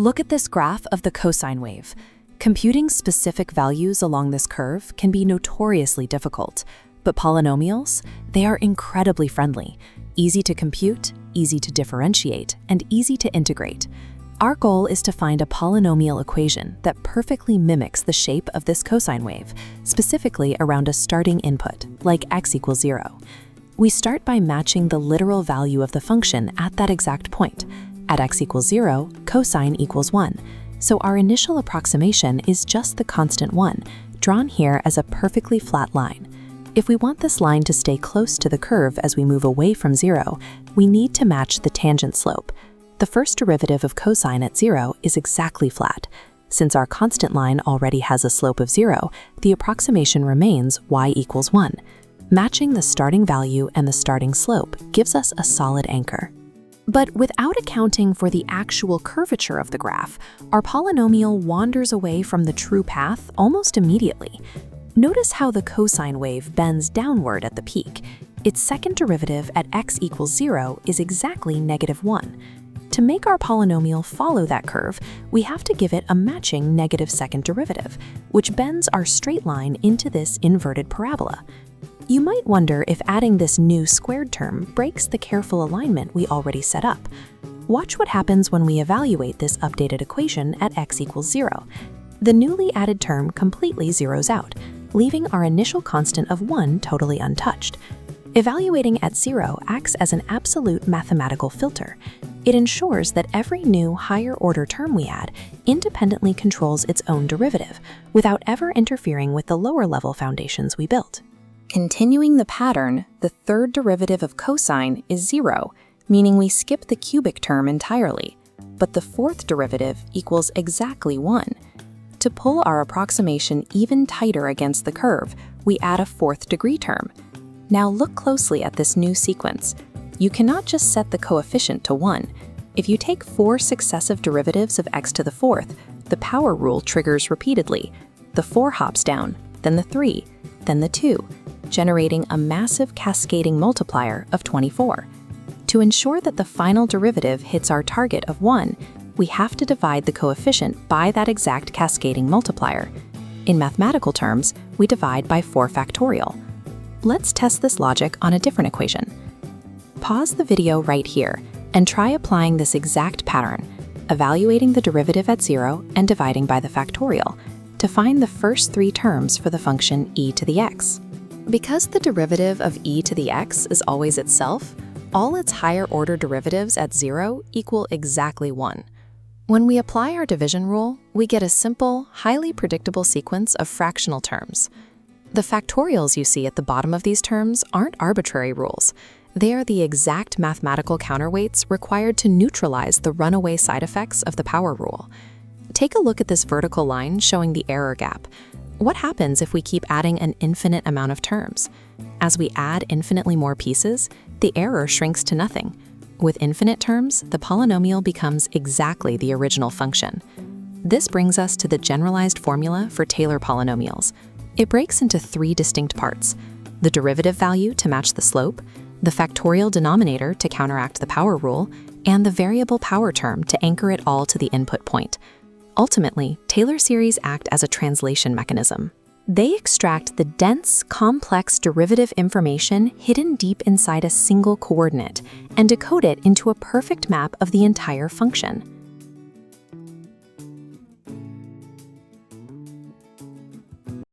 Look at this graph of the cosine wave. Computing specific values along this curve can be notoriously difficult, but polynomials, they are incredibly friendly, easy to compute, easy to differentiate, and easy to integrate. Our goal is to find a polynomial equation that perfectly mimics the shape of this cosine wave, specifically around a starting input, like x equals 0. We start by matching the literal value of the function at that exact point. At x equals 0, cosine equals 1. So our initial approximation is just the constant 1, drawn here as a perfectly flat line. If we want this line to stay close to the curve as we move away from 0, we need to match the tangent slope. The first derivative of cosine at 0 is exactly flat. Since our constant line already has a slope of 0, the approximation remains y equals 1. Matching the starting value and the starting slope gives us a solid anchor. But without accounting for the actual curvature of the graph, our polynomial wanders away from the true path almost immediately. Notice how the cosine wave bends downward at the peak. Its second derivative at x equals 0 is exactly -1. To make our polynomial follow that curve, we have to give it a matching negative second derivative, which bends our straight line into this inverted parabola. You might wonder if adding this new squared term breaks the careful alignment we already set up. Watch what happens when we evaluate this updated equation at x equals 0. The newly added term completely zeroes out, leaving our initial constant of 1 totally untouched. Evaluating at 0 acts as an absolute mathematical filter. It ensures that every new higher-order term we add independently controls its own derivative, without ever interfering with the lower-level foundations we built. Continuing the pattern, the third derivative of cosine is 0, meaning we skip the cubic term entirely. But the fourth derivative equals exactly 1. To pull our approximation even tighter against the curve, we add a fourth degree term. Now look closely at this new sequence. You cannot just set the coefficient to 1. If you take 4 successive derivatives of x to the fourth, the power rule triggers repeatedly. The 4 hops down, then the 3, then the 2, generating a massive cascading multiplier of 24. To ensure that the final derivative hits our target of 1, we have to divide the coefficient by that exact cascading multiplier. In mathematical terms, we divide by 4 factorial. Let's test this logic on a different equation. Pause the video right here and try applying this exact pattern, evaluating the derivative at 0 and dividing by the factorial, to find the first 3 terms for the function e to the x. Because the derivative of e to the x is always itself, all its higher-order derivatives at 0 equal exactly 1. When we apply our division rule, we get a simple, highly predictable sequence of fractional terms. The factorials you see at the bottom of these terms aren't arbitrary rules. They are the exact mathematical counterweights required to neutralize the runaway side effects of the power rule. Take a look at this vertical line showing the error gap. What happens if we keep adding an infinite amount of terms? As we add infinitely more pieces, the error shrinks to nothing. With infinite terms, the polynomial becomes exactly the original function. This brings us to the generalized formula for Taylor polynomials. It breaks into 3 distinct parts: the derivative value to match the slope, the factorial denominator to counteract the power rule, and the variable power term to anchor it all to the input point. Ultimately, Taylor series act as a translation mechanism. They extract the dense, complex derivative information hidden deep inside a single coordinate and decode it into a perfect map of the entire function.